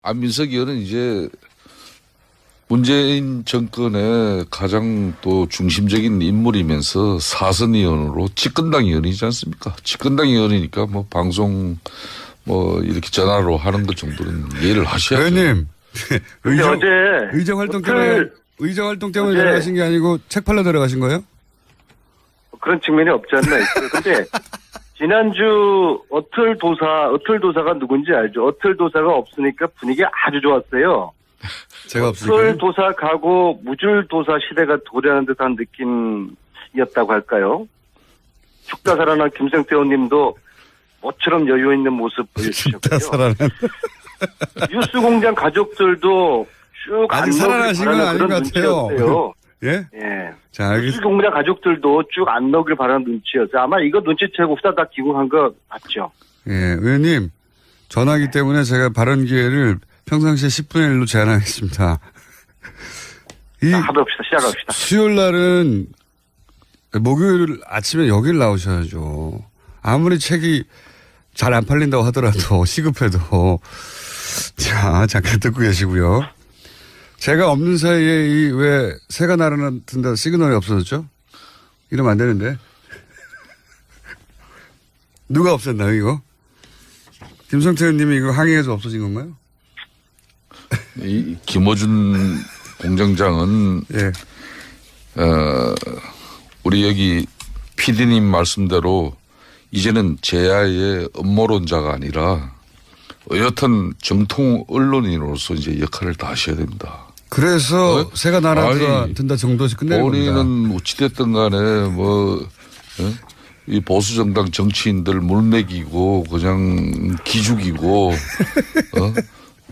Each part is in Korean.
안민석 의원은 이제 문재인 정권의 가장 또 중심적인 인물이면서 사선 의원으로 집권당 의원이지 않습니까? 집권당 의원이니까 뭐 방송 뭐 이렇게 전화로 하는 것 정도는 이해를 하셔야죠. 의원님, 의정 활동 때문에 어제 들어가신 게 아니고 책 팔러 들어가신 거예요? 그런 측면이 없지 않나 있어요. 근데 지난주 어틀도사가 누군지 알죠? 어틀도사가 없으니까 분위기가 아주 좋았어요. 제가 없으니까요. 어틀도사 가고 무줄도사 시대가 도래하는 듯한 느낌이었다고 할까요? 죽다 살아난 김성태 의원님도 모처럼 여유 있는 모습 보여주셨고요. 뉴스공장 가족들도 쭉 아직 살아나신 건 아닌 것 같아요. 예? 예. 자, 알겠습니다. 뉴스공장 가족들도 쭉 안 넣기를 바라는 눈치여서 아마 이거 눈치채고 후다닥 기국한 거 맞죠? 예, 의원님, 전화기 때문에 제가 발언 기회를 평상시에 10분의 1로 제한하겠습니다. 합의합시다. 시작합시다. 수요일 날은 목요일 아침에 여길 나오셔야죠. 아무리 책이 잘 안 팔린다고 하더라도 시급해도. 자, 잠깐 듣고 계시고요. 제가 없는 사이에 이 왜 새가 날아든다 시그널이 없어졌죠? 이러면 안 되는데. 누가 없앴나요, 이거? 김성태 의원님이 이거 항의해서 없어진 건가요? 이 김어준 공장장은 예. 우리 여기 PD님 말씀대로 이제는 제야의 음모론자가 아니라 여튼 정통 언론인으로서 이제 역할을 다 하셔야 됩니다. 그래서 새가 날아든다 정도에서 끝내는 겁니다. 본인은 어찌됐든 간에 이 보수정당 정치인들 물먹이고 그냥 기죽이고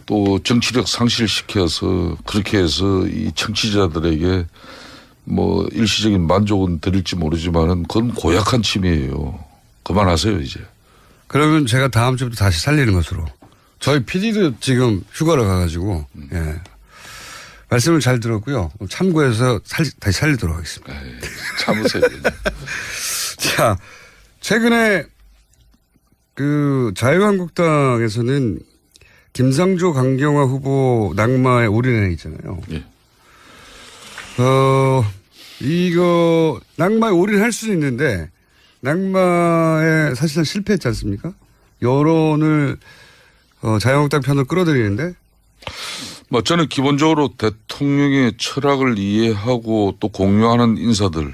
또 정치력 상실시켜서 그렇게 해서 이 청취자들에게 뭐 일시적인 만족은 드릴지 모르지만은 그건 고약한 침해예요. 그만하세요 이제. 그러면 제가 다음 주부터 다시 살리는 것으로. 저희 PD도 지금 휴가를 가가지고 예. 말씀을 잘 들었고요. 참고해서 다시 살리도록 하겠습니다. 에이, 참으세요. 자, 최근에 그 자유한국당에서는 김상조 강경화 후보 낙마에 올인해 있잖아요. 예. 이거 낙마에 올인할 수는 있는데 낙마에 사실상 실패했지 않습니까? 여론을 자유한국당 편으로 끌어들이는데. 뭐 저는 기본적으로 대통령의 철학을 이해하고 또 공유하는 인사들,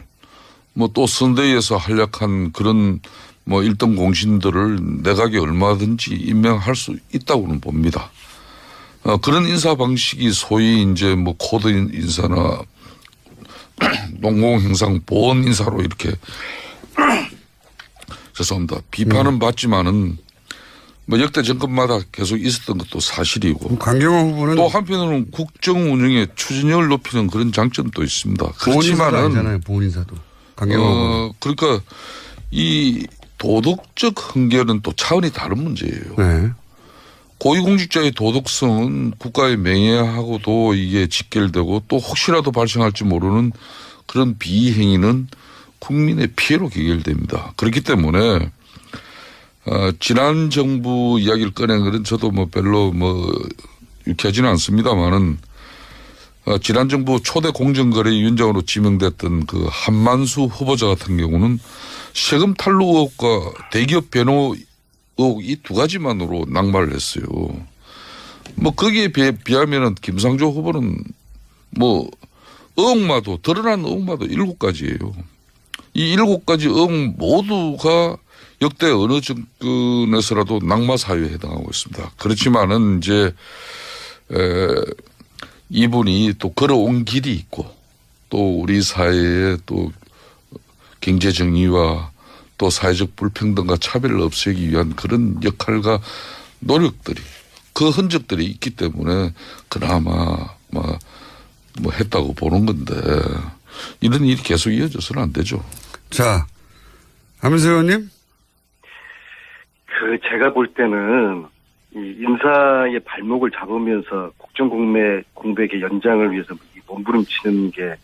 뭐 또 선대위에서 활약한 그런 뭐 일등 공신들을 내각에 얼마든지 임명할 수 있다고는 봅니다. 그런 인사 방식이 소위 이제 뭐 코드 인사나 농공행상 보원 인사로 이렇게 죄송합니다. 비판은 받지만은 뭐 역대 정권마다 계속 있었던 것도 사실이고. 강경화 후보는 또 한편으로는 국정 운영의 추진력을 높이는 그런 장점도 있습니다. 그렇지만은 보훈 인사도. 강경화 후보. 그러니까 이 도덕적 흥결은 또 차원이 다른 문제예요. 네. 고위공직자의 도덕성은 국가의 명예하고도 이게 직결되고 또 혹시라도 발생할지 모르는 그런 비행위는 국민의 피해로 귀결됩니다. 그렇기 때문에 지난 정부 이야기를 꺼낸 것은 저도 뭐 별로 뭐 유쾌하지는 않습니다만은 지난 정부 초대 공정거래위원장으로 지명됐던 그 한만수 후보자 같은 경우는 세금 탈루 의혹과 대기업 변호 의혹 이 두 가지만으로 낙마를 했어요. 뭐 거기에 비하면은 김상조 후보는 뭐 의혹마도 드러난 의혹마도 7가지예요. 이 7가지 의혹 모두가 역대 어느 정권에서라도 낙마 사유에 해당하고 있습니다. 그렇지만은 이제 이분이 또 걸어온 길이 있고 또 우리 사회에 또 경제 정의와 또 사회적 불평등과 차별을 없애기 위한 그런 역할과 노력들이 그 흔적들이 있기 때문에 그나마 뭐 했다고 보는 건데 이런 일이 계속 이어져서는 안 되죠. 자, 안민석 의원님. 제가 볼 때는 이 인사의 발목을 잡으면서 국정공백의 연장을 위해서 몸부림치는 게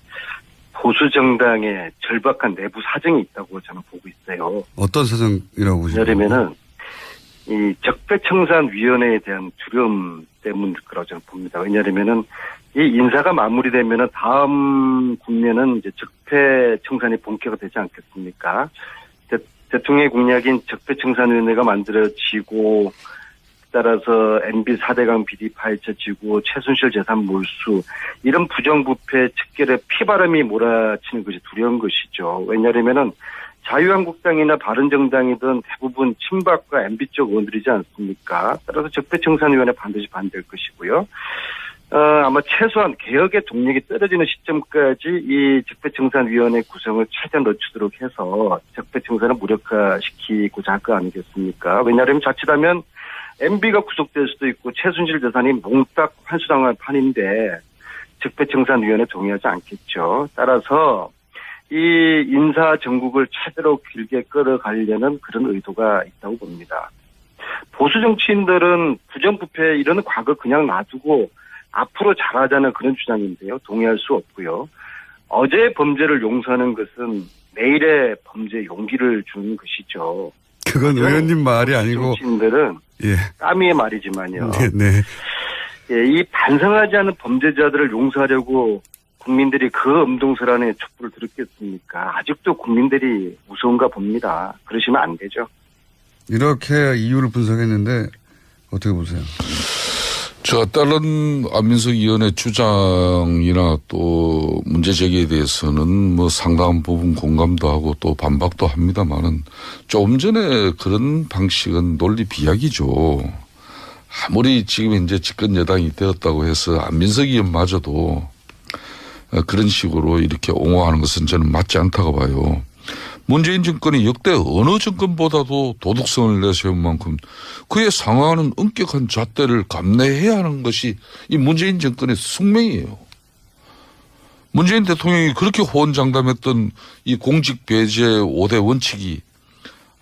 보수 정당의 절박한 내부 사정이 있다고 저는 보고 있어요. 어떤 사정이라고 보시나요? 왜냐면은 이 적폐청산위원회에 대한 두려움 때문일 거라고 저는 봅니다. 왜냐하면은 이 인사가 마무리되면은 다음 국면은 이제 적폐청산이 본격화 되지 않겠습니까? 대통령의 공약인 적폐청산위원회가 만들어지고 따라서 MB 4대강 비리 파헤쳐지고 최순실 재산 몰수 이런 부정부패 척결에 피바람이 몰아치는 것이 두려운 것이죠. 왜냐하면은 자유한국당이나 바른정당이든 대부분 친박과 MB 쪽 의원들이지 않습니까? 따라서 적폐청산위원회 반드시 반대할 것이고요. 아마 최소한 개혁의 동력이 떨어지는 시점까지 이 적폐청산위원회 구성을 최대한 늦추도록 해서 적폐청산을 무력화시키고자 할 거 아니겠습니까? 왜냐하면 자칫하면 MB가 구속될 수도 있고 최순실 재산이 몽딱 환수당할 판인데 적폐청산위원회 동의하지 않겠죠. 따라서 이 인사 정국을 최대로 길게 끌어가려는 그런 의도가 있다고 봅니다. 보수 정치인들은 부정부패 이런 과거 그냥 놔두고 앞으로 잘하자는 그런 주장인데요. 동의할 수 없고요. 어제의 범죄를 용서하는 것은 내일의 범죄에 용기를 주는 것이죠. 그건 의원님 말이 아니고 정치인들은 예. 까미의 말이지만요. 네. 예, 이 반성하지 않은 범죄자들을 용서하려고 국민들이 그 엄동설안에 촛불을 들었겠습니까? 아직도 국민들이 무서운가 봅니다. 그러시면 안 되죠. 이렇게 이유를 분석했는데 어떻게 보세요? 다른 안민석 의원의 주장이나 또 문제 제기에 대해서는 뭐 상당한 부분 공감도 하고 또 반박도 합니다만은 조금 전에 그런 방식은 논리 비약이죠. 아무리 지금 이제 집권 여당이 되었다고 해서 안민석 의원마저도 그런 식으로 이렇게 옹호하는 것은 저는 맞지 않다고 봐요. 문재인 정권이 역대 어느 정권보다도 도덕성을 내세운 만큼 그에 상응하는 엄격한 잣대를 감내해야 하는 것이 이 문재인 정권의 숙명이에요. 문재인 대통령이 그렇게 호언장담했던 이 공직 배제 5대 원칙이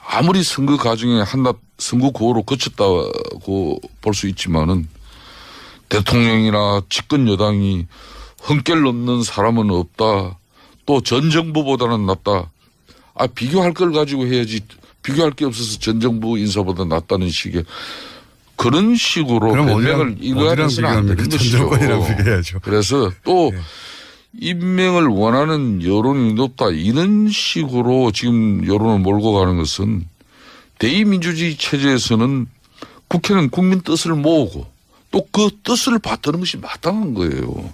아무리 선거 과정에 한낱 선거 구호로 그쳤다고 볼 수 있지만은 대통령이나 집권 여당이 흠결 넘는 사람은 없다. 또 전 정부보다는 낫다. 비교할 걸 가지고 해야지. 비교할 게 없어서 전 정부 인사보다 낫다는 식의 그런 식으로 변명을 이거야해서는 안 되는 것이죠. 그래서 또 네. 임명을 원하는 여론이 높다. 이런 식으로 지금 여론을 몰고 가는 것은 대의민주주의 체제에서는 국회는 국민 뜻을 모으고 또 그 뜻을 받드는 것이 마땅한 거예요.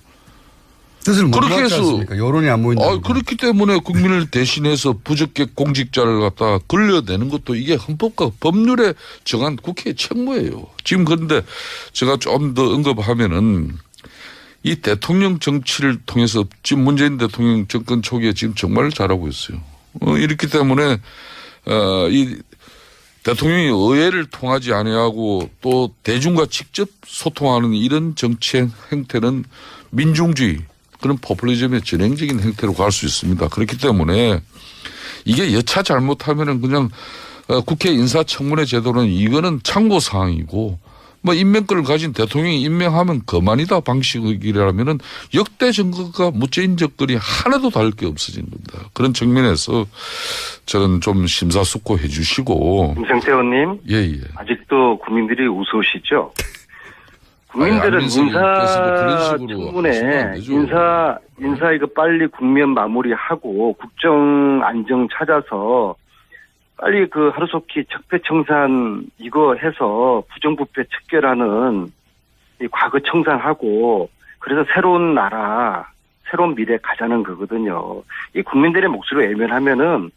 뜻을 못 그렇게 해서 여론이 안 모인다. 그렇기 때문에 국민을 대신해서 부적격 공직자를 갖다 걸려내는 것도 이게 헌법과 법률에 정한 국회의 책무예요. 지금 그런데 제가 좀 더 언급하면은 이 대통령 정치를 통해서 지금 문재인 대통령 정권 초기에 지금 정말 잘하고 있어요. 이렇기 때문에 이 대통령이 의회를 통하지 아니하고 또 대중과 직접 소통하는 이런 정치 행태는 민중주의 그런 포퓰리즘의 전형적인 행태로 갈 수 있습니다. 그렇기 때문에 이게 여차 잘못하면은 그냥 국회 인사청문회 제도는 이거는 참고사항이고 뭐 임명권을 가진 대통령이 임명하면 그만이다 방식이라면은 역대 정권과 문재인 정권이 하나도 다를 게 없어진 겁니다. 그런 측면에서 저는 좀 심사숙고해 주시고. 김성태 의원님. 예. 아직도 국민들이 우스우시죠? 국민들은 인사 청문회, 인사 이거 빨리 국면 마무리하고 국정 안정 찾아서 빨리 그 하루속히 적폐청산 이거 해서 부정부패 척결하는 이 과거 청산하고 그래서 새로운 나라, 새로운 미래 가자는 거거든요. 이 국민들의 목소리를 외면하면은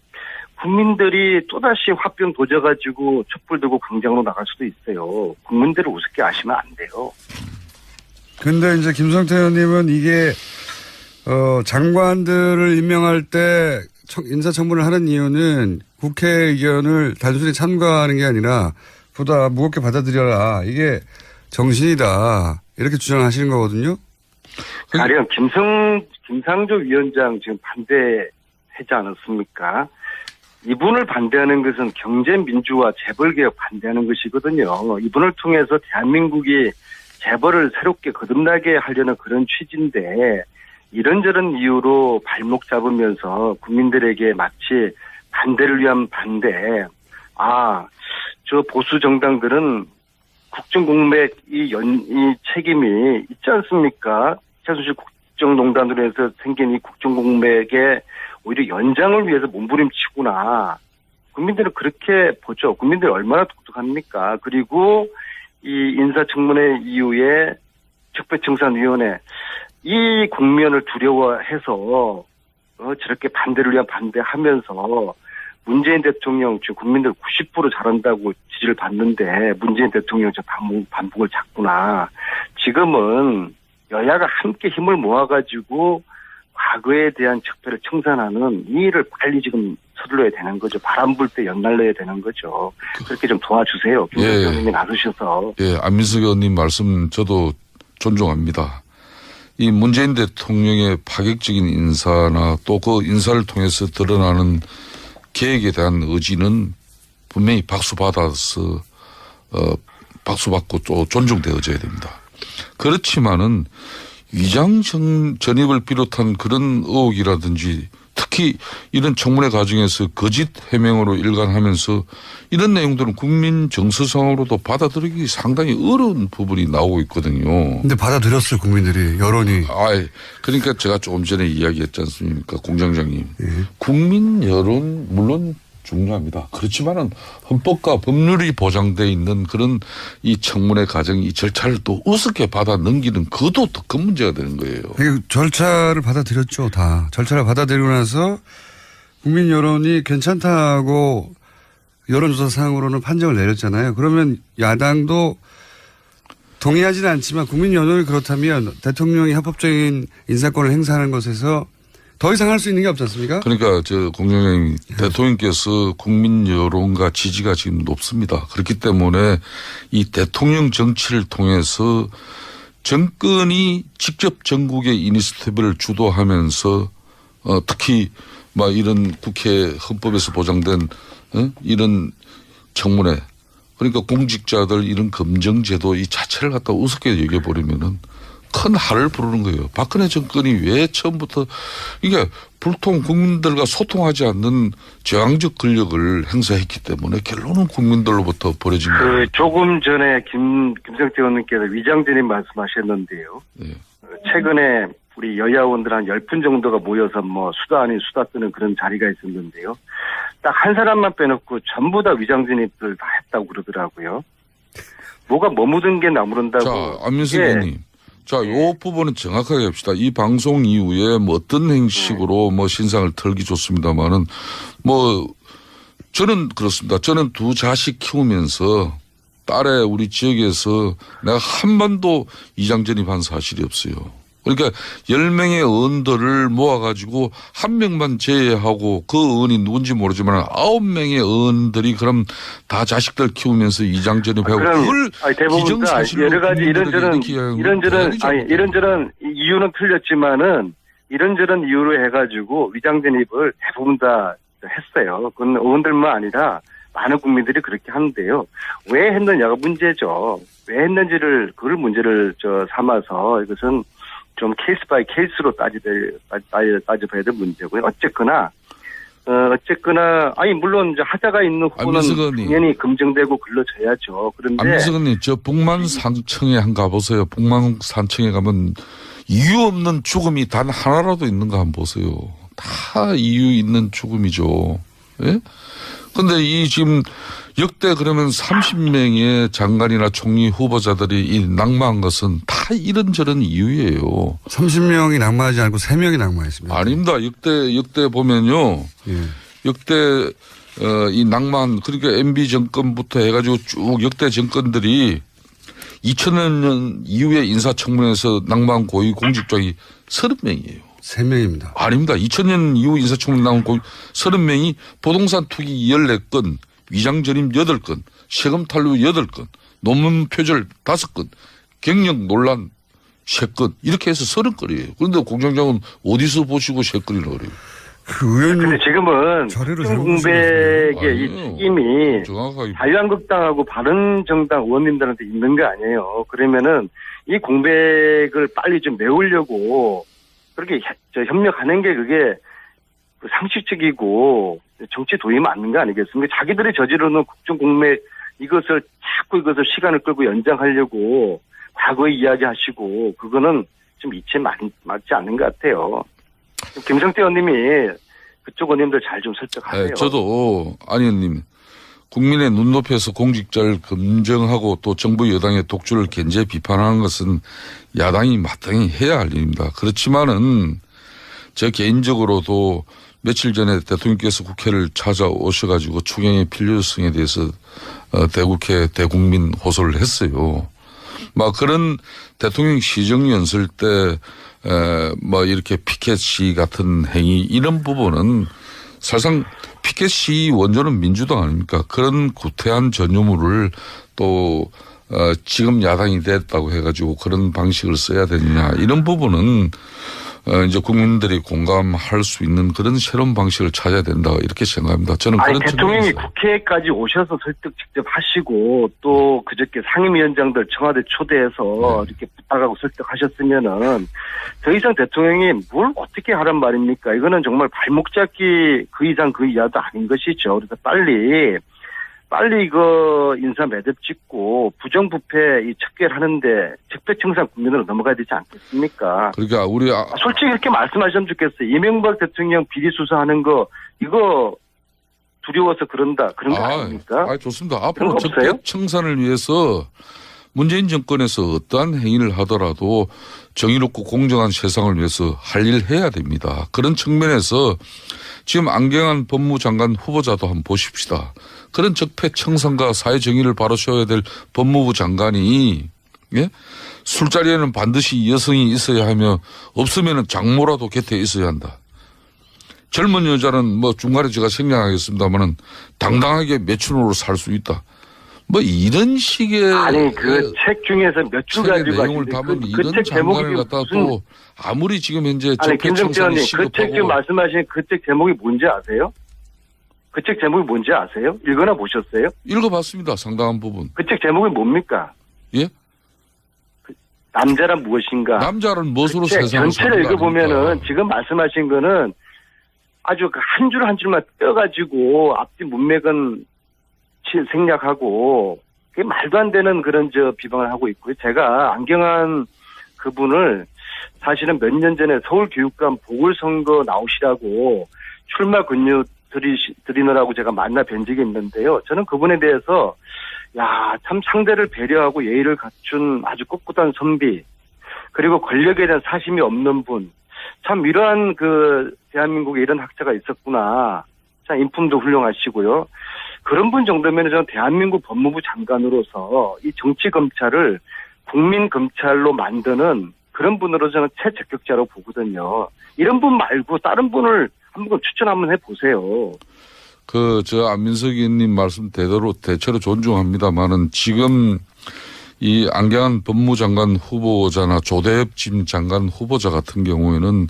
국민들이 또다시 화병 도져가지고 촛불 들고 광장으로 나갈 수도 있어요. 국민들을 우습게 아시면 안 돼요. 근데 이제 김성태 의원님은 이게, 장관들을 임명할 때 인사청문을 하는 이유는 국회 의견을 단순히 참가하는 게 아니라 보다 무겁게 받아들여라. 이게 정신이다. 이렇게 주장하시는 거거든요. 가령 김상조 위원장 지금 반대하지 않았습니까? 이분을 반대하는 것은 경제민주화 재벌개혁 반대하는 것이거든요. 이분을 통해서 대한민국이 재벌을 새롭게 거듭나게 하려는 그런 취지인데 이런저런 이유로 발목 잡으면서 국민들에게 마치 반대를 위한 반대. 저 보수 정당들은 국정공백 이 책임이 있지 않습니까? 최순실 국정농단으로 해서 생긴 이 국정공백의 오히려 연장을 위해서 몸부림치구나. 국민들은 그렇게 보죠. 국민들이 얼마나 독특합니까? 그리고 이 인사청문회 이후에 적폐청산위원회 이 국면을 두려워해서 저렇게 반대를 위한 반대하면서 문재인 대통령 지금 국민들 90% 잘한다고 지지를 받는데 문재인 대통령 저 반복을 찾구나. 지금은 여야가 함께 힘을 모아가지고 과거에 대한 적폐를 청산하는 이 일을 빨리 지금 서둘러야 되는 거죠. 바람 불 때 연날려야 되는 거죠. 그렇게 좀 도와주세요. 김대중님이 나서셔서. 예, 안민석 의원님 말씀 저도 존중합니다. 이 문재인 대통령의 파격적인 인사나 또 그 인사를 통해서 드러나는 계획에 대한 의지는 분명히 박수받아서 박수받고 또 존중되어져야 됩니다. 그렇지만은 위장 전입을 비롯한 그런 의혹이라든지 특히 이런 청문회 과정에서 거짓 해명으로 일관하면서 이런 내용들은 국민 정서상으로도 받아들이기 상당히 어려운 부분이 나오고 있거든요. 근데 받아들였어요, 국민들이. 여론이. 그러니까 제가 조금 전에 이야기했지 않습니까, 공장장님. 예. 국민 여론 물론 중요합니다. 그렇지만은 헌법과 법률이 보장되어 있는 그런 이 청문회 과정 이 절차를 또 우습게 받아 넘기는 그것도 더 큰 문제가 되는 거예요. 절차를 받아들였죠, 다. 절차를 받아들이고 나서 국민 여론이 괜찮다고 여론조사상으로는 판정을 내렸잖아요. 그러면 야당도 동의하지는 않지만 국민 여론이 그렇다면 대통령이 합법적인 인사권을 행사하는 것에서 더 이상 할 수 있는 게 없지 않습니까? 그러니까 공장장님 대통령께서 국민 여론과 지지가 지금 높습니다. 그렇기 때문에 이 대통령 정치를 통해서 정권이 직접 전국의 이니시티브를 주도하면서 특히 막 이런 국회 헌법에서 보장된 이런 청문회 그러니까 공직자들 이런 검증제도 이 자체를 갖다 우습게 여겨버리면은 큰 할을 부르는 거예요. 박근혜 정권이 왜 처음부터 이게 불통 국민들과 소통하지 않는 제왕적 권력을 행사했기 때문에 결론은 국민들로부터 벌어진 거예요. 조금 전에 김성태 의원님께서 위장전입 말씀하셨는데요. 네. 최근에 우리 여야 의원들 한 10분 정도가 모여서 뭐 수다 아닌 수다 뜨는 그런 자리가 있었는데요. 딱 한 사람만 빼놓고 전부 다 위장전입을 다 했다고 그러더라고요. 뭐가 머무든 게 나무른다고. 자, 안민석 의원님. 자, 요 부분은 정확하게 합시다. 이 방송 이후에 뭐 어떤 행식으로 뭐 신상을 털기 좋습니다만은 뭐 저는 그렇습니다. 저는 두 자식 키우면서 딸의 우리 지역에서 내가 한 번도 위장 전입한 사실이 없어요. 그러니까 10명의 의원들을 모아가지고 한 명만 제외하고 그 의원이 누군지 모르지만 9명의 의원들이 그럼 다 자식들 키우면서 위장 전입하고 그걸 대부분 다 여러 가지 이런저런 이유는 틀렸지만은 이런저런 이유로 해가지고 위장 전입을 대부분 다 했어요. 그건 의원들만 아니라 많은 국민들이 그렇게 하는데요. 왜 했느냐가 문제죠. 왜 했는지를 그걸 문제를 삼아서 이것은 좀 케이스 바이 케이스로 따져봐야 될 문제고요. 어쨌거나 물론 이제 하자가 있는 후보는 당연히 검증되고 걸러져야죠. 그런데 안민석 의원님 저 북만산청에 한번 가보세요. 북만산청에 가면 이유 없는 죽음이 단 하나라도 있는가 한번 보세요. 다 이유 있는 죽음이죠. 예? 근데 이 지금 역대 그러면 30명의 장관이나 총리 후보자들이 이 낙마한 것은 다 이런저런 이유예요. 30명이 낙마하지 않고 3명이 낙마했습니다. 아닙니다. 역대 보면요. 예. 역대 이 낙마한 그러니까 MB 정권부터 해가지고 쭉 역대 정권들이 2000년 이후에 인사청문회에서 낙마한 고위공직자이 30명이에요. 3명입니다. 아닙니다. 2000년 이후 인사청문회 나온 30명이 부동산 투기 14건, 위장전입 8건, 세금 탈루 8건, 논문 표절 5건, 경력 논란 3건 이렇게 해서 30건이에요. 그런데 공장장은 어디서 보시고 3건이라고 그래요. 그런데 지금은 공백의 이 책임이 자유한국당하고 바른정당 의원님들한테 있는 거 아니에요. 그러면은 이 공백을 빨리 좀 메우려고 그렇게 협력하는 게 그게 상식적이고 정치 도입 맞는 거 아니겠습니까? 자기들이 저지르는 국정공백 이것을 자꾸 이것을 시간을 끌고 연장하려고 과거에 이야기하시고 그거는 좀 이치에 맞지 않는 것 같아요. 김성태 의원님이 그쪽 의원님들 잘 좀 설득하세요. 네, 저도 안 의원님 국민의 눈높이에서 공직자를 검증하고 또 정부 여당의 독주를 견제 비판하는 것은 야당이 마땅히 해야 할 일입니다. 그렇지만은 저 개인적으로도 며칠 전에 대통령께서 국회를 찾아오셔가지고 추경의 필요성에 대해서 대국회 대국민 호소를 했어요. 막 그런 대통령 시정연설 때 뭐 이렇게 피켓 시위 같은 행위 이런 부분은 사실상 피켓 시위 원조는 민주당 아닙니까? 그런 구태한 전유물을 또 지금 야당이 됐다고 해가지고 그런 방식을 써야 되느냐 이런 부분은 이제 국민들이 공감할 수 있는 그런 새로운 방식을 찾아야 된다 이렇게 생각합니다. 저는 아니, 그런 대통령이 측면에서. 국회까지 오셔서 설득 직접 하시고 또 그저께 상임위원장들 청와대 초대해서 이렇게 부탁하고 설득하셨으면은 더 이상 대통령이 뭘 어떻게 하란 말입니까? 이거는 정말 발목 잡기 그 이상 그 이하도 아닌 것이죠. 그래서 빨리 이거 인사 매듭 짓고 부정부패 이 척결하는데 적폐청산 국면으로 넘어가야 되지 않겠습니까? 그러니까 우리 솔직히 이렇게 말씀하시면 좋겠어요. 이명박 대통령 비리 수사하는 거 이거 두려워서 그런 거 아닙니까? 좋습니다. 앞으로 그런 거 없어요? 적폐청산을 위해서 문재인 정권에서 어떠한 행위를 하더라도 정의롭고 공정한 세상을 위해서 할 일 해야 됩니다. 그런 측면에서 지금 안경환 법무장관 후보자도 한번 보십시다. 그런 적폐청산과 사회정의를 바로 세워야 될 법무부 장관이 예? 술자리에는 반드시 여성이 있어야 하며 없으면 장모라도 곁에 있어야 한다. 젊은 여자는 뭐 중간에 제가 생략하겠습니다마는 당당하게 매춘으로 살 수 있다. 뭐 이런 식의 아니 그 책 중에서 몇 줄 가지고 내용을 담은 이런 책 제목이 장관을 갖다 또 아무리 지금 현재 아니 김정태 적폐청산이 의원님 그 책 지금 말씀하신 그 책 제목이 뭔지 아세요? 그 책 제목이 뭔지 아세요? 읽거나 보셨어요? 읽어봤습니다. 상당한 부분. 그 책 제목이 뭡니까? 예? 남자란 무엇인가? 남자는 무엇으로 그 책 세상을 전체를 사는 거 읽어보면은 아닙니까? 지금 지금 말씀하신 거는 아주 한 줄 한 줄만 떼어가지고 앞뒤 문맥은 생략하고 그게 말도 안 되는 그런 비방을 하고 있고요. 제가 안경환 그분을 사실은 몇 년 전에 서울교육감 보궐선거 나오시라고 출마 근유 드리느라고 제가 만나 뵌 적이 있는데요. 저는 그분에 대해서 참 상대를 배려하고 예의를 갖춘 아주 꿋꿋한 선비 그리고 권력에 대한 사심이 없는 분 참 이러한 대한민국에 이런 학자가 있었구나. 참 인품도 훌륭하시고요. 그런 분 정도면 저는 대한민국 법무부 장관으로서 이 정치검찰을 국민검찰로 만드는 그런 분으로 저는 최적격자로 보거든요. 이런 분 말고 다른 분을 한번 추천 한번 해보세요. 안민석 의원님 말씀 대체로 존중합니다만은 지금 이 안경환 법무장관 후보자나 조대엽 지금 장관 후보자 같은 경우에는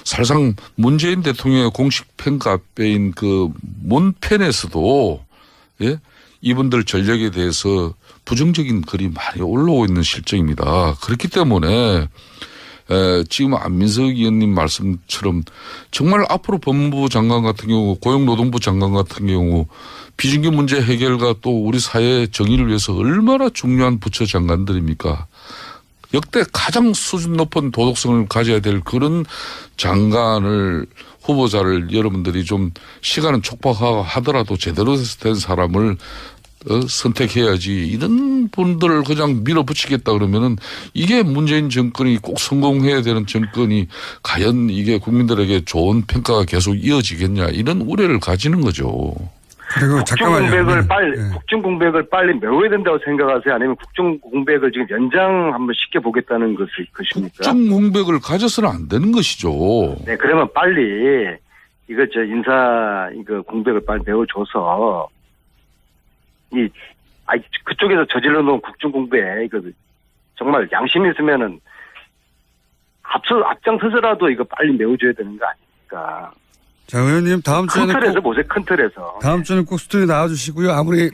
사실상 문재인 대통령의 공식 팬카페인 그 문팬에서도 예? 이분들 전력에 대해서 부정적인 글이 많이 올라오고 있는 실정입니다. 그렇기 때문에 지금 안민석 의원님 말씀처럼 정말 앞으로 법무부 장관 같은 경우 고용노동부 장관 같은 경우 비정규 문제 해결과 또 우리 사회의 정의를 위해서 얼마나 중요한 부처 장관들입니까? 역대 가장 수준 높은 도덕성을 가져야 될 그런 장관을 후보자를 여러분들이 좀 시간은 촉박하더라도 제대로 된 사람을 선택해야지 이런 분들을 그냥 밀어붙이겠다 그러면은 이게 문재인 정권이 꼭 성공해야 되는 정권이 과연 이게 국민들에게 좋은 평가가 계속 이어지겠냐 이런 우려를 가지는 거죠. 그리고 국정공백을 빨리 메워야 된다고 생각하세요? 아니면 국정공백을 지금 연장 한번 시켜보겠다는 것입니까? 국정공백을 가져서는 안 되는 것이죠. 네, 그러면 빨리 인사 공백을 빨리 메워줘서 그쪽에서 저질러 놓은 국정공백 정말 양심이 있으면은 앞장서서라도 이거 빨리 메워줘야 되는 거 아닙니까? 자, 의원님 다음 주에는 큰 틀에서 보세요. 큰 틀에서. 다음 주에는 꼭 스튜디오 나와주시고요. 아무리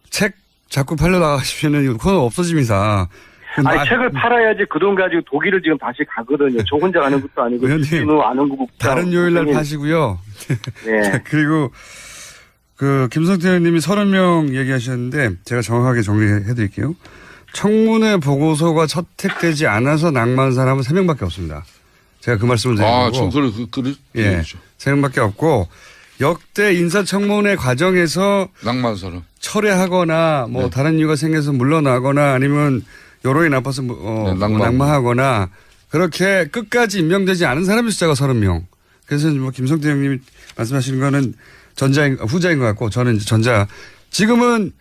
책 자꾸 팔려 나가시면은 코너 없어집니다. 책을 팔아야지 그 돈 가지고 독일을 지금 다시 가거든요. 저 혼자 가는 것도 아니고 의원님 아는 거 다른 요일 날 파시고요. 네. 자, 그리고 김성태 의원님이 30명 얘기하셨는데 제가 정확하게 정리해 드릴게요. 청문회 보고서가 채택되지 않아서 낙마한 사람은 3명밖에 없습니다. 제가 그 말씀을 드린 거고. 예. 3명밖에 없고 역대 인사청문회 과정에서 낙마한 사람. 철회하거나 뭐 다른 이유가 생겨서 물러나거나 아니면 여론이 나빠서 낙마하거나 그렇게 끝까지 임명되지 않은 사람의 숫자가 30명. 그래서 뭐 김성태 형님이 말씀하시는 거는 후자인 것 같고 저는 이제 전자. 지금은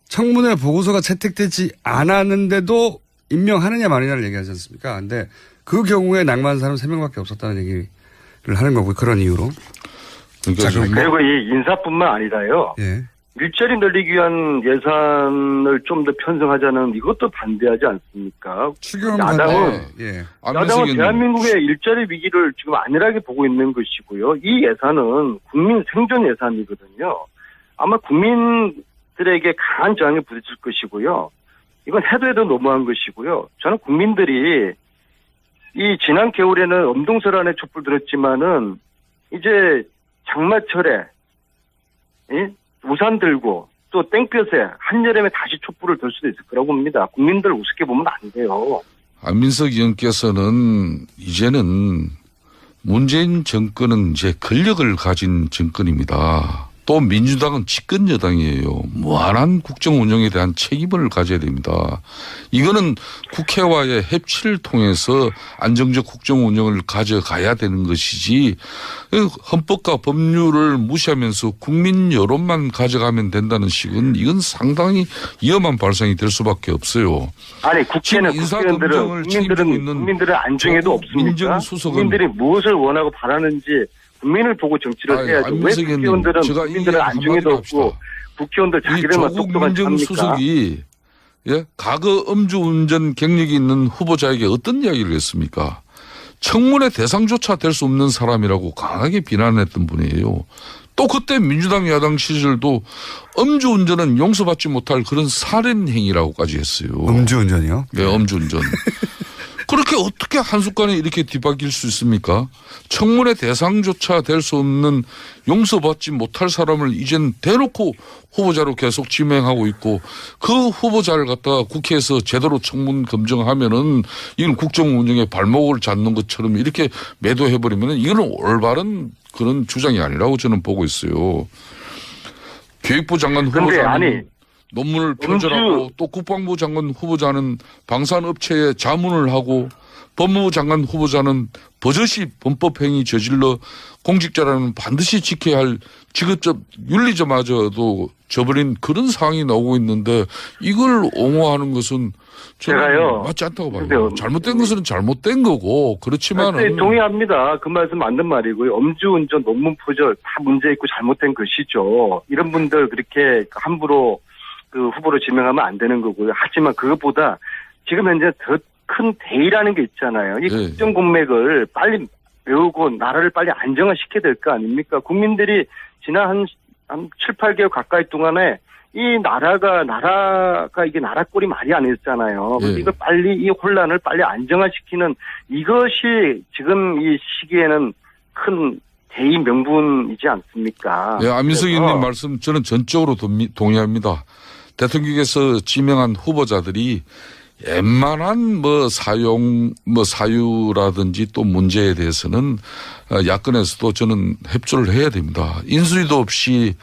청문회 보고서가 채택되지 않았는데도 임명하느냐 마느냐를 얘기하지 않습니까? 근데 그 경우에 낙마한 사람은 3명밖에 없었다는 얘기를 하는 거고 그런 이유로. 그리고 이 인사뿐만 아니라요. 예. 일자리 늘리기 위한 예산을 좀 더 편성하자는 이것도 반대하지 않습니까? 야당은 대한민국의 일자리 위기를 지금 안일하게 보고 있는 것이고요. 이 예산은 국민 생존 예산이거든요. 아마 국민들에게 강한 저항이 부딪힐 것이고요. 이건 해도 너무한 것이고요. 저는 국민들이 이 지난 겨울에는 엄동설안에 촛불 들었지만은 이제 장마철에 우산 들고 또 땡볕에 한여름에 다시 촛불을 들 수도 있을 거라고 봅니다. 국민들 우습게 보면 안 돼요. 안민석 의원께서는 이제는 문재인 정권은 이제 권력을 가진 정권입니다. 또 민주당은 집권 여당이에요. 무한한 국정 운영에 대한 책임을 가져야 됩니다. 이거는 국회와의 협치를 통해서 안정적 국정 운영을 가져가야 되는 것이지 헌법과 법률을 무시하면서 국민 여론만 가져가면 된다는 식은 이건 상당히 위험한 발상이 될 수밖에 없어요. 아니 국회는 국민들은 안중에도 없습니까? 국민들이 무엇을 원하고 바라는지 국민을 보고 정치를 해야죠. 왜 국회의원들은 국민들은 안중에도 없고 국회의원들 자기들만 똑똑한 조국 민정수석이 과거 음주운전 경력이 있는 후보자에게 어떤 이야기를 했습니까? 청문회 대상조차 될 수 없는 사람이라고 강하게 비난했던 분이에요. 또 그때 민주당 야당 시절도 음주운전은 용서받지 못할 그런 살인 행위라고까지 했어요. 음주운전이요? 네, 음주운전. 그렇게 어떻게 한순간에 이렇게 뒤바뀔 수 있습니까? 청문회 대상조차 될 수 없는 용서받지 못할 사람을 이젠 대놓고 후보자로 계속 지명하고 있고 그 후보자를 갖다가 국회에서 제대로 청문 검증하면은 이건 국정 운영의 발목을 잡는 것처럼 이렇게 매도해버리면은 이거는 올바른 그런 주장이 아니라고 저는 보고 있어요. 교육부 장관 후보자는 논문을 표절하고 또 국방부 장관 후보자는 방산업체에 자문을 하고 법무부 장관 후보자는 버젓이 범법행위 저질러 공직자라는 반드시 지켜야 할 직업적 윤리자마저도 저버린 그런 상황이 나오고 있는데 이걸 옹호하는 것은 저는 맞지 않다고 봐요. 잘못된 것은 잘못된 거고 그렇지만은 동의합니다. 그 말씀 맞는 말이고요. 음주운전 논문 표절 다 문제 있고 잘못된 것이죠. 이런 분들 그렇게 함부로 그 후보로 지명하면 안 되는 거고요. 하지만 그것보다 지금 현재 더 큰 대의라는 게 있잖아요. 이 국정 공맥을 빨리 메우고 나라를 빨리 안정화시켜야 될 거 아닙니까? 국민들이 지난 한 7, 8개월 가까이 동안에 이 나라가 이게 나라 꼴이 말이 아니었잖아요. 그래서 이걸 빨리 이 혼란을 빨리 안정화시키는 이것이 지금 이 시기에는 큰 대의 명분이지 않습니까? 네, 안민석 의원님 말씀 저는 전적으로 동의합니다. 대통령께서 지명한 후보자들이 웬만한 사유라든지 또 문제에 대해서는 야권에서도 저는 협조를 해야 됩니다. 인수위도 없이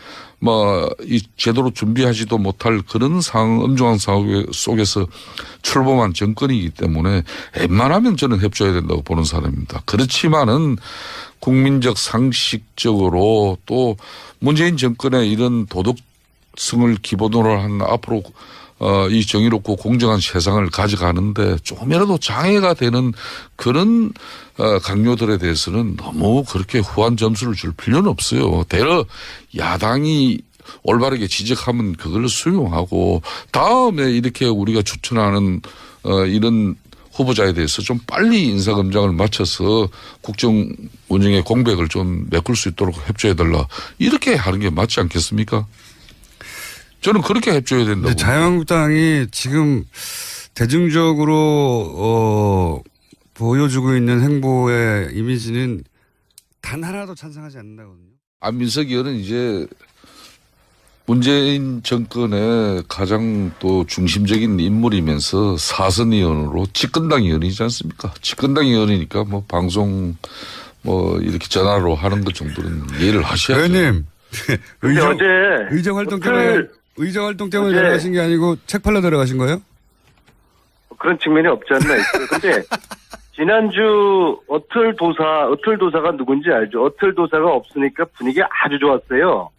이 제대로 준비하지도 못할 그런 엄중한 상황 속에서 출범한 정권이기 때문에 웬만하면 저는 협조해야 된다고 보는 사람입니다. 그렇지만은 국민적 상식적으로 또 문재인 정권의 이런 도덕성을 기본으로 한 앞으로 이 정의롭고 공정한 세상을 가져가는데 조금이라도 장애가 되는 그런 강요들에 대해서는 너무 그렇게 후한 점수를 줄 필요는 없어요. 대러 야당이 올바르게 지적하면 그걸 수용하고 다음에 이렇게 우리가 추천하는 이런 후보자에 대해서 좀 빨리 인사검증을 마쳐서 국정 운영의 공백을 좀 메꿀 수 있도록 협조해달라. 이렇게 하는 게 맞지 않겠습니까? 저는 그렇게 협조해야 된다고. 자유한국당이 지금 대중적으로 보여주고 있는 행보의 이미지는 단 하나도 찬성하지 않는다거든요. 안민석 의원은 이제 문재인 정권의 가장 또 중심적인 인물이면서 사선 의원으로 집권당 의원이지 않습니까? 집권당 의원이니까 뭐 방송 뭐 이렇게 전화로 하는 것 정도는 이해를 하셔야죠. 의원님, 어제 의정 활동 때문에 들어가신 게 아니고 책 팔러 들어가신 거예요? 그런 측면이 없지 않나 있어요. 근데 지난주 어틀도사가 누군지 알죠? 어틀도사가 없으니까 분위기 아주 좋았어요.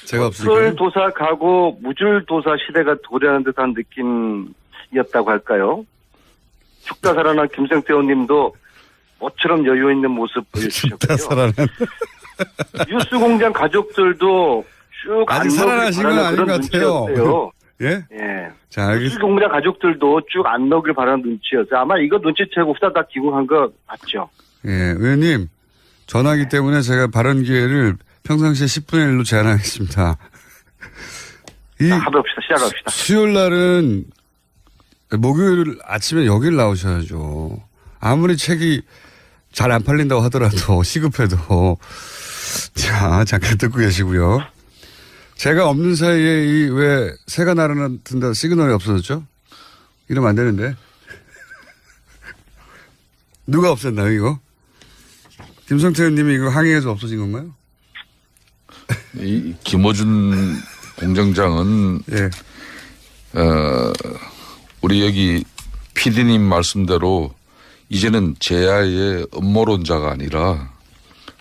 제가 없으니까. 어틀도사 가고 무줄도사 시대가 도래하는 듯한 느낌이었다고 할까요? 죽다 살아난 김성태 의원님도 모처럼 여유 있는 모습 보여주셨고요. 뉴스공장 가족들도 쭉 아직 살아나신 건 아닌 것 같아요. 예? 예. 자, 뉴스공장 가족들도 쭉 안 넣길 바라는 눈치였어요. 아마 이거 눈치채고 후다닥 기국한 거 맞죠? 예, 의원님 전화기 때문에 제가 발언 기회를 평상시에 10분의 1로 제한하겠습니다. 시작합시다. 수요일 날은 목요일 아침에 여길 나오셔야죠. 아무리 책이 잘 안 팔린다고 하더라도 시급해도. 자, 잠깐 듣고 계시고요. 제가 없는 사이에 왜 새가 날아든다 시그널이 없어졌죠? 이러면 안 되는데. 누가 없앴나요, 이거? 김성태 의원님이 이거 항의해서 없어진 건가요? 이 김어준 공장장은 예. 우리 여기 PD님 말씀대로 이제는 제야의 음모론자가 아니라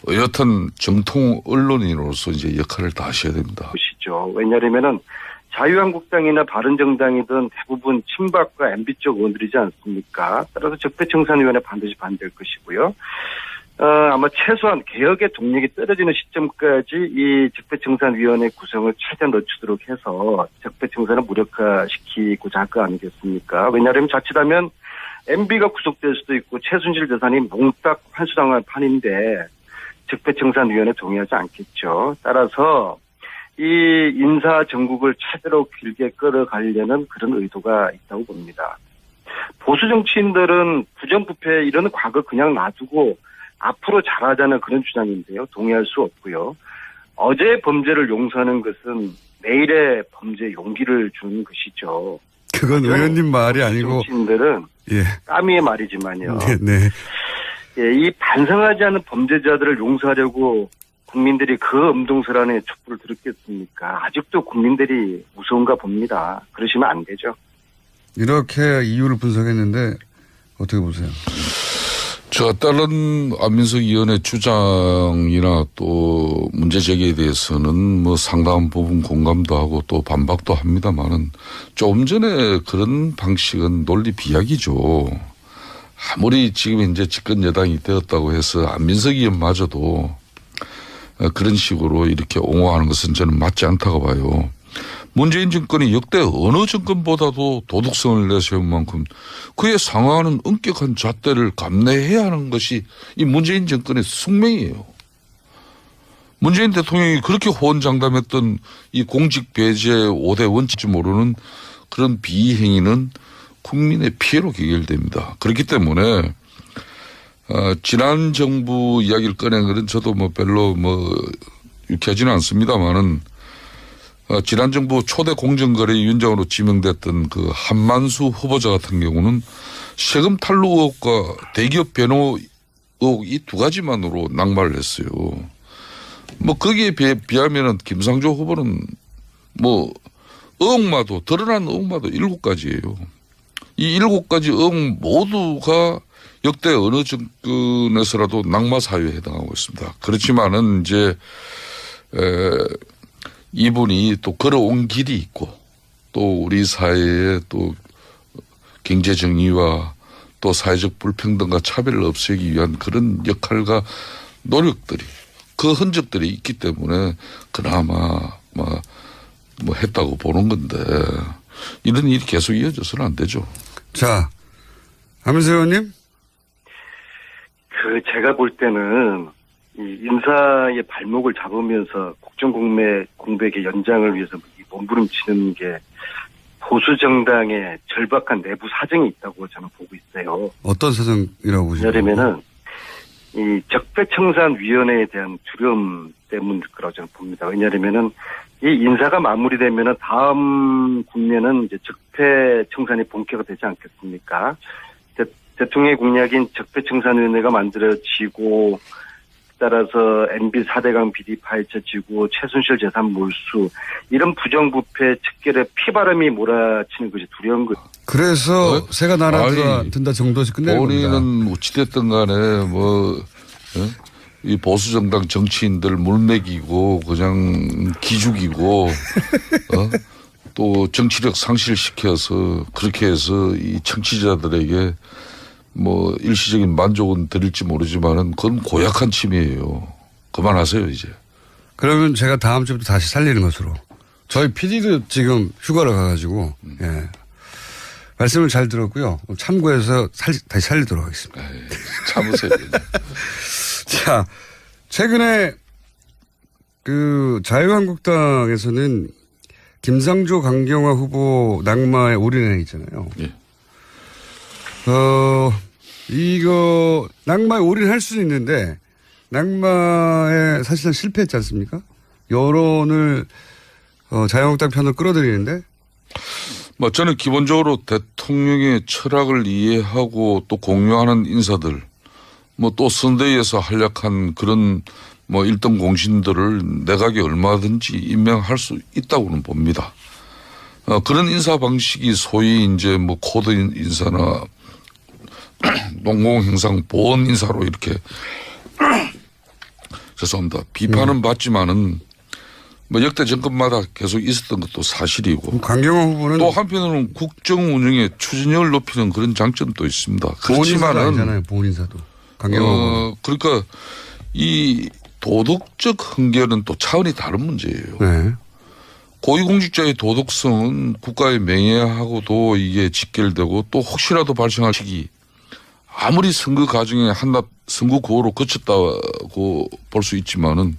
여튼 정통 언론인으로서 이제 역할을 다 하셔야 됩니다. 보시죠. 왜냐하면은 자유한국당이나 바른정당이든 대부분 친박과 MB 쪽 의원들이지 않습니까? 따라서 적폐청산위원회 반드시 반대할 것이고요. 아마 최소한 개혁의 동력이 떨어지는 시점까지 이 적폐청산위원회 구성을 최대한 늦추도록 해서 적폐청산을 무력화시키고자 할 거 아니겠습니까? 왜냐하면 자칫하면 MB가 구속될 수도 있고 최순실 대산이 몽딱 환수당할 판인데 적폐청산위원회 동의하지 않겠죠. 따라서 이 인사 정국을 최대로 길게 끌어가려는 그런 의도가 있다고 봅니다. 보수 정치인들은 부정부패 이런 과거 그냥 놔두고 앞으로 잘하자는 그런 주장인데요. 동의할 수 없고요. 어제의 범죄를 용서하는 것은 내일의 범죄에 용기를 주는 것이죠. 그건 의원님 말이 아니고 정치인들은 예. 까미의 말이지만요. 네. 예, 이 반성하지 않은 범죄자들을 용서하려고 국민들이 그 엄동설 안에 촛불을 들었겠습니까? 아직도 국민들이 무서운가 봅니다. 그러시면 안 되죠. 이렇게 이유를 분석했는데 어떻게 보세요? 저 다른 안민석 의원의 주장이나 또 문제 제기에 대해서는 뭐 상당한 부분 공감도 하고 또 반박도 합니다만은 조금 전에 그런 방식은 논리 비약이죠. 아무리 지금 현재 집권 여당이 되었다고 해서 안민석 의원마저도 그런 식으로 이렇게 옹호하는 것은 저는 맞지 않다고 봐요. 문재인 정권이 역대 어느 정권보다도 도덕성을 내세운 만큼 그에 상응하는 엄격한 잣대를 감내해야 하는 것이 이 문재인 정권의 숙명이에요. 문재인 대통령이 그렇게 호언장담했던 이 공직 배제 5대 원칙을 모르는 그런 비행위는 국민의 피해로 귀결됩니다. 그렇기 때문에 지난 정부 이야기를 꺼낸 것은 저도 뭐 별로 유쾌하지는 않습니다만은 지난 정부 초대 공정거래위원장으로 지명됐던 그 한만수 후보자 같은 경우는 세금 탈루 의혹과 대기업 변호 의혹 이 두 가지만으로 낙마를 했어요. 뭐 거기에 비하면은 김상조 후보는 뭐 의혹마도 드러난 의혹마도 7가지예요. 이 7가지 의혹 모두가 역대 어느 정권에서라도 낙마 사유에 해당하고 있습니다. 그렇지만은 이제 이분이 또 걸어온 길이 있고 또 우리 사회의 또 경제 정의와 또 사회적 불평등과 차별을 없애기 위한 그런 역할과 노력들이 그 흔적들이 있기 때문에 그나마 뭐 했다고 보는 건데 이런 일이 계속 이어져서는 안 되죠. 자, 안민석 의원님. 제가 볼 때는 이 인사의 발목을 잡으면서 국정공백의 연장을 위해서 이 몸부림치는 게 보수 정당의 절박한 내부 사정이 있다고 저는 보고 있어요. 어떤 사정이라고 보시나요? 왜냐하면은 이 적폐청산위원회에 대한 두려움 때문일 거라고 저는 봅니다. 왜냐하면은 이 인사가 마무리되면은 다음 국면은 이제 적폐청산이 본격화 되지 않겠습니까? 대통령의 공약인 적폐청산위원회가 만들어지고 따라서 MB 4대강 비리 파헤쳐지고 최순실 재산 몰수 이런 부정부패 척결에 피바람이 몰아치는 것이 두려운 거죠. 그래서 새가 날아든다 정도에서 끝내는 겁니다. 본인은 어찌됐든 간에 이 보수정당 정치인들 물먹이고 그냥 기죽이고 또 정치력 상실시켜서 그렇게 해서 이 청취자들에게 뭐 일시적인 만족은 드릴지 모르지만은 그건 고약한 침해예요. 그만하세요 이제. 그러면 제가 다음 주부터 다시 살리는 것으로. 저희 PD도 지금 휴가를 가가지고 예. 말씀을 잘 들었고요. 참고해서 다시 살리도록 하겠습니다. 에이, 참으세요. 자, 최근에 그 자유한국당에서는 김상조 강경화 후보 낙마에 올인해 있잖아요. 예. 이거 낙마에 올인할 수는 있는데 낙마에 사실상 실패했지 않습니까? 여론을 자유한국당 편으로 끌어들이는데. 뭐 저는 기본적으로 대통령의 철학을 이해하고 또 공유하는 인사들, 뭐 또 선대위에서 활약한 그런 뭐 1등 공신들을 내각에 얼마든지 임명할 수 있다고는 봅니다. 그런 인사 방식이 소위 이제 뭐 코드 인사나 농공행상 보원 인사로 이렇게 죄송합니다. 비판은 받지만은 뭐 역대 정권마다 계속 있었던 것도 사실이고. 강경화 후보는 또 한편으로는 국정 운영의 추진력을 높이는 그런 장점도 있습니다. 그렇지만은 아니잖아요. 보훈인사도. 강경화 후보는. 그러니까 이 도덕적 흥결은 또 차원이 다른 문제예요. 네. 고위공직자의 도덕성은 국가의 명예하고도 이게 직결되고 또 혹시라도 발생할 시기 아무리 선거 과정에 한낱 선거 구호로 거쳤다고 볼 수 있지만은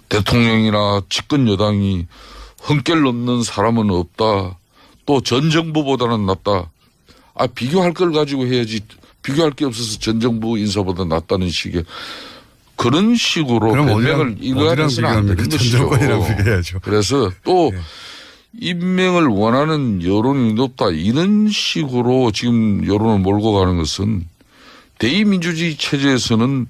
대통령이나 집권 여당이 흥결 넘는 사람은 없다. 또 전 정부보다는 낫다. 비교할 걸 가지고 해야지. 비교할 게 없어서 전 정부 인사보다 낫다는 식의 그런 식으로 변명을 일관해서는 안 되는 것이죠. 그래서 또 임명을 원하는 여론이 높다. 이런 식으로 지금 여론을 몰고 가는 것은 대의민주주의 체제에서는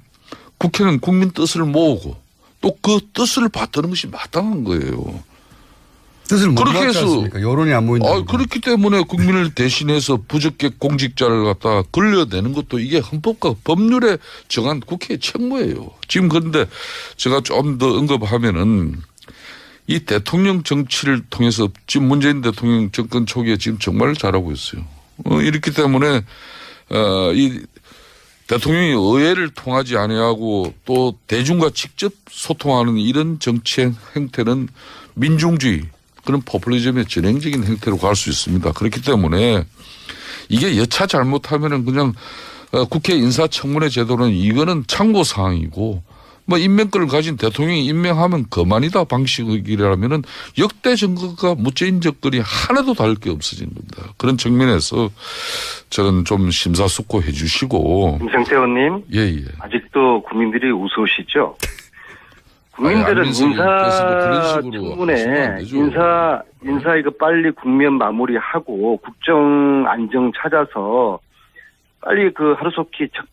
국회는 국민 뜻을 모으고 또 그 뜻을 받드는 것이 마땅한 거예요. 뜻을 못 받지 않습니까? 여론이 안 모인다. 그렇기 때문에 국민을 대신해서 부적격 공직자를 갖다 걸려내는 것도 이게 헌법과 법률에 정한 국회의 책무예요. 지금 그런데 제가 좀 더 언급하면은 이 대통령 정치를 통해서 지금 문재인 대통령 정권 초기에 지금 정말 잘하고 있어요. 이렇기 때문에 이 대통령이 의회를 통하지 아니하고 또 대중과 직접 소통하는 이런 정치 행태는 민중주의 그런 포퓰리즘의 전형적인 행태로 갈 수 있습니다. 그렇기 때문에 이게 여차 잘못하면은 그냥 국회 인사청문회 제도는 이거는 참고사항이고 뭐 임명권을 가진 대통령이 임명하면 그만이다 방식이라면은 역대 정권과 문재인 정권이 하나도 다를 게 없어진 겁니다. 그런 측면에서 저는 좀 심사숙고해 주시고. 김성태 의원님. 예. 아직도 국민들이 우스우시죠? 국민들은 인사청문회 인사 이거 빨리 국면 마무리하고 국정 안정 찾아서 빨리 그 하루속히